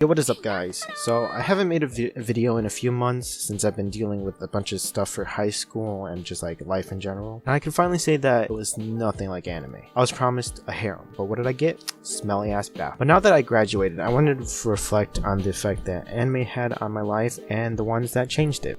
Yo, what is up guys? So I haven't made a video in a few months since I've been dealing with a bunch of stuff for high school and just like life in general. And I can finally say that it was nothing like anime. I was promised a harem, but what did I get? Smelly ass bath. But now that I graduated, I wanted to reflect on the effect that anime had on my life and the ones that changed it.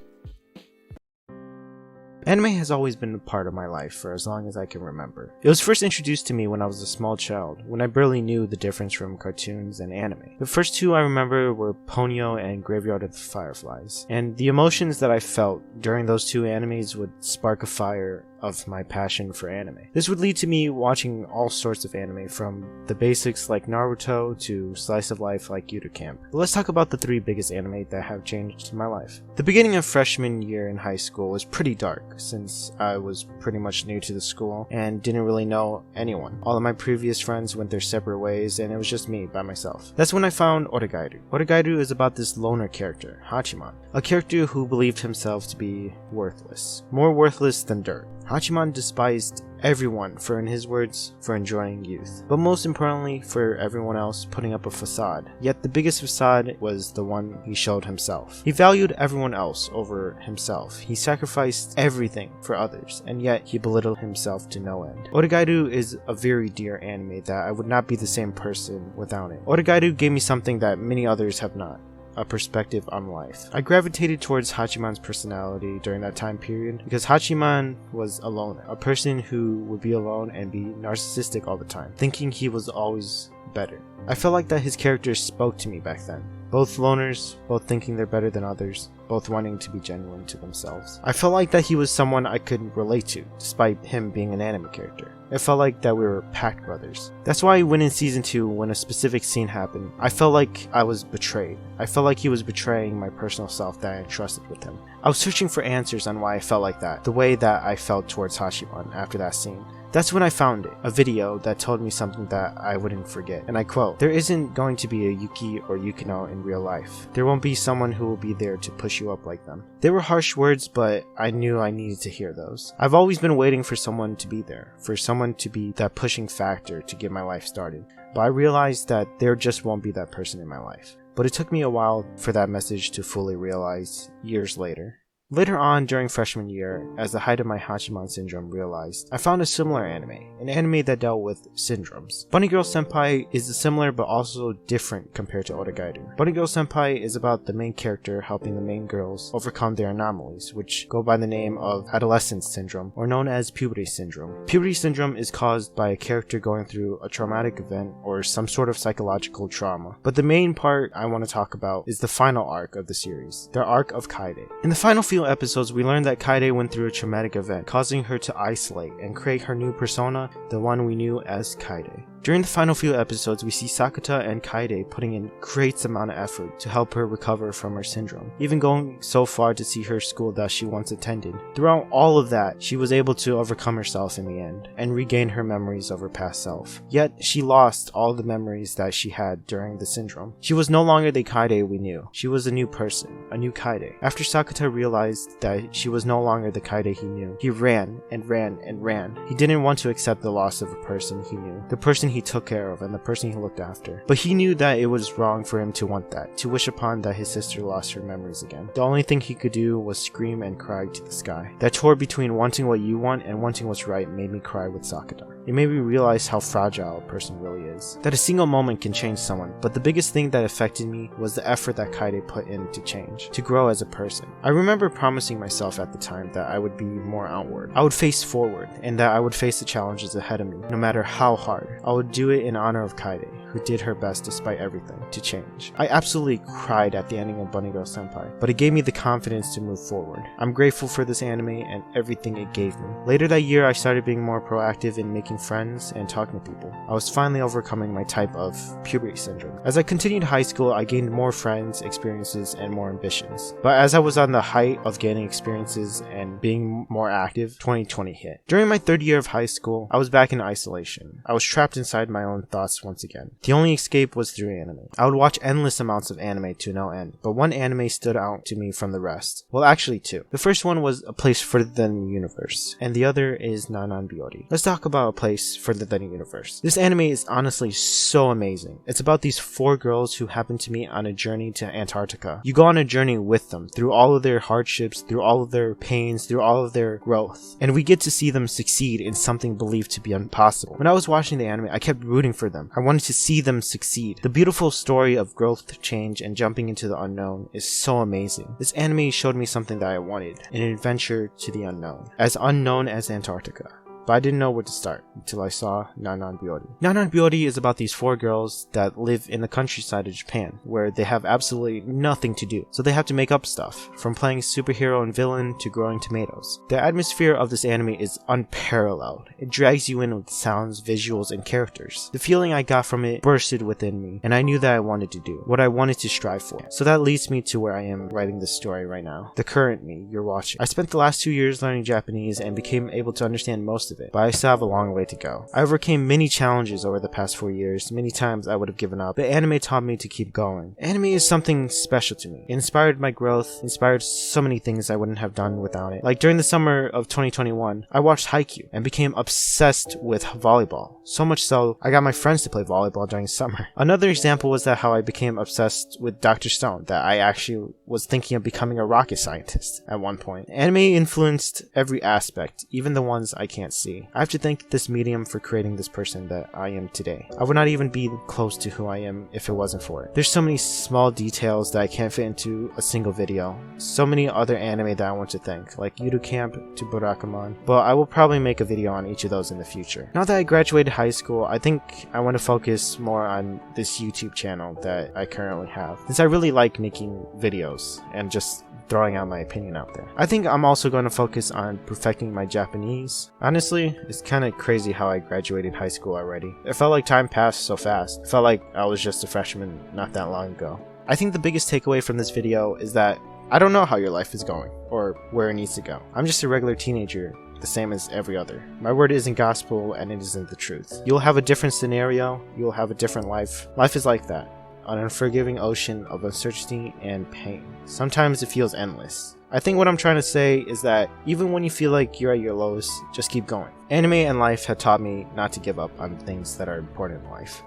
Anime has always been a part of my life for as long as I can remember. It was first introduced to me when I was a small child, when I barely knew the difference from cartoons and anime. The first two I remember were Ponyo and Graveyard of the Fireflies, and the emotions that I felt during those two animes would spark a fire of my passion for anime. This would lead to me watching all sorts of anime, from the basics like Naruto to slice of life like Yuru Camp. But let's talk about the three biggest anime that have changed my life. The beginning of freshman year in high school was pretty dark, since I was pretty much new to the school and didn't really know anyone. All of my previous friends went their separate ways and it was just me by myself. That's when I found Origairu. Origairu is about this loner character, Hachiman, a character who believed himself to be worthless, more worthless than dirt. Hachiman despised everyone for, in his words, for enjoying youth, but most importantly for everyone else putting up a facade. Yet the biggest facade was the one he showed himself. He valued everyone else over himself. He sacrificed everything for others, and yet he belittled himself to no end. Origairu is a very dear anime that I would not be the same person without it. Origairu gave me something that many others have not: a perspective on life. I gravitated towards Hachiman's personality during that time period because Hachiman was a loner, a person who would be alone and be narcissistic all the time, thinking he was always better. I felt like that his character spoke to me back then. Both loners, both thinking they're better than others, both wanting to be genuine to themselves. I felt like that he was someone I could relate to, despite him being an anime character. It felt like that we were pact brothers. That's why when in season 2, when a specific scene happened, I felt like I was betrayed. I felt like he was betraying my personal self that I entrusted with him. I was searching for answers on why I felt like that, the way that I felt towards Hachiman after that scene. That's when I found it, a video that told me something that I wouldn't forget, and I quote, "There isn't going to be a Yuki or Yukino in real life. There won't be someone who will be there to push you up like them." They were harsh words, but I knew I needed to hear those. I've always been waiting for someone to be there, for someone to be that pushing factor to get my life started, but I realized that there just won't be that person in my life. But it took me a while for that message to fully realize, years later. Later on during freshman year, as the height of my Hachiman syndrome realized, I found a similar anime, an anime that dealt with syndromes. Bunny Girl Senpai is similar but also different compared to Origairu. Bunny Girl Senpai is about the main character helping the main girls overcome their anomalies, which go by the name of adolescence syndrome, or known as puberty syndrome. Puberty syndrome is caused by a character going through a traumatic event or some sort of psychological trauma. But the main part I want to talk about is the final arc of the series, the arc of Kaede. In the final few episodes, we learned that Kaede went through a traumatic event, causing her to isolate and create her new persona, the one we knew as Kaede. During the final few episodes, we see Sakata and Kaede putting in great amount of effort to help her recover from her syndrome, even going so far to see her school that she once attended. Throughout all of that, she was able to overcome herself in the end, and regain her memories of her past self. Yet, she lost all the memories that she had during the syndrome. She was no longer the Kaede we knew. She was a new person, a new Kaede. After Sakata realized that she was no longer the Kaede he knew, he ran and ran and ran. He didn't want to accept the loss of a person he knew, the person he took care of and the person he looked after. But he knew that it was wrong for him to want that, to wish upon that his sister lost her memories again. The only thing he could do was scream and cry to the sky. That chore between wanting what you want and wanting what's right made me cry with Sakata. It made me realize how fragile a person really is. That a single moment can change someone, but the biggest thing that affected me was the effort that Kaede put in to change, to grow as a person. I remember promising myself at the time that I would be more outward. I would face forward, and that I would face the challenges ahead of me, no matter how hard. I would do it in honor of Kaede, who did her best despite everything to change. I absolutely cried at the ending of Bunny Girl Senpai, but it gave me the confidence to move forward. I'm grateful for this anime and everything it gave me. Later that year, I started being more proactive in making friends and talking to people. I was finally overcoming my type of puberty syndrome. As I continued high school, I gained more friends, experiences, and more ambitions. But as I was on the height of gaining experiences and being more active, 2020 hit. During my third year of high school, I was back in isolation. I was trapped inside my own thoughts once again. The only escape was through anime. I would watch endless amounts of anime to no end, but one anime stood out to me from the rest. Well, actually two. The first one was A Place Further Than the Universe, and the other is NonBeauty. Let's talk about A place further than the universe. This anime is honestly so amazing. It's about these 4 girls who happen to meet on a journey to Antarctica. You go on a journey with them through all of their hardships, through all of their pains, through all of their growth, and we get to see them succeed in something believed to be impossible. When I was watching the anime, I kept rooting for them. I wanted to see them succeed. The beautiful story of growth, change, and jumping into the unknown is so amazing. This anime showed me something that I wanted, an adventure to the unknown, as unknown as Antarctica. But I didn't know where to start until I saw NonBeauty. NonBeauty is about these 4 girls that live in the countryside of Japan, where they have absolutely nothing to do, so they have to make up stuff, from playing superhero and villain to growing tomatoes. The atmosphere of this anime is unparalleled. It drags you in with sounds, visuals, and characters. The feeling I got from it bursted within me, and I knew that I wanted to do, what I wanted to strive for. So that leads me to where I am writing this story right now. The current me you're watching. I spent the last 2 years learning Japanese and became able to understand most of it, but I still have a long way to go. I overcame many challenges over the past 4 years. Many times I would have given up, but anime taught me to keep going. Anime is something special to me. It inspired my growth, inspired so many things I wouldn't have done without it. Like during the summer of 2021, I watched Haikyuu and became obsessed with volleyball. So much so, I got my friends to play volleyball during summer. Another example was that how I became obsessed with Dr. Stone, that I actually was thinking of becoming a rocket scientist at one point. Anime influenced every aspect, even the ones I can't see. I have to thank this medium for creating this person that I am today. I would not even be close to who I am if it wasn't for it. There's so many small details that I can't fit into a single video. So many other anime that I want to thank, like Yudu Camp to Burakamon, but I will probably make a video on each of those in the future. Now that I graduated high school, I think I want to focus more on this YouTube channel that I currently have, since I really like making videos and just throwing out my opinion out there. I think I'm also going to focus on perfecting my Japanese. Honestly, it's kind of crazy how I graduated high school already. It felt like time passed so fast. It felt like I was just a freshman not that long ago. I think the biggest takeaway from this video is that I don't know how your life is going or where it needs to go. I'm just a regular teenager, the same as every other. My word isn't gospel and it isn't the truth. You'll have a different scenario, you'll have a different life. Life is like that. An unforgiving ocean of uncertainty and pain. Sometimes it feels endless. I think what I'm trying to say is that even when you feel like you're at your lowest, just keep going. Anime and life have taught me not to give up on things that are important in life.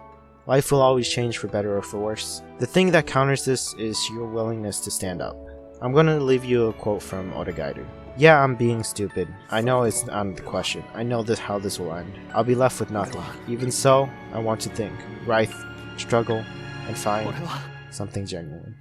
Life will always change for better or for worse. The thing that counters this is your willingness to stand up. I'm going to leave you a quote from Origairu. Yeah, I'm being stupid. I know it's not the question. I know how this will end. I'll be left with nothing. Even so, I want to think, writhe, struggle, and find something genuine.